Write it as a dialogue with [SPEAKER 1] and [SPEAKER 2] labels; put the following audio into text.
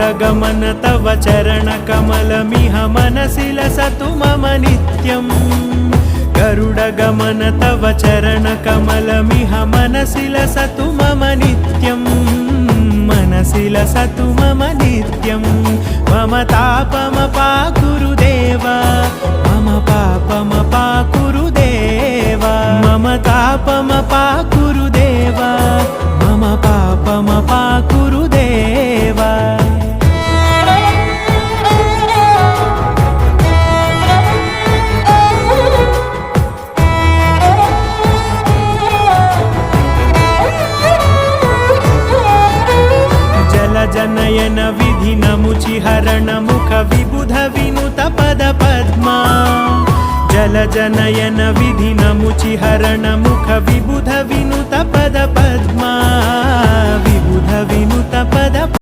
[SPEAKER 1] गरुडगमन तव चरणकमलमिह मनसि लसतु मम नित्यम् गरुडगमन तव चरणकमलमिह मनसि लसतु मम नित्यम् मनसि लसतु मम नित्यम् मम तापमपाकुरु देव मम पापमपाकुरु देव मम तापमपाकुरु देव मम पापमपाकुरु देव जनयन विधि नमुचिहरण मुख विबुध विनुत पद पद्मा जल जनयन विधि नमुचिहरण मुख विबुध विनुत पद पद्मा विबुध विनुत पद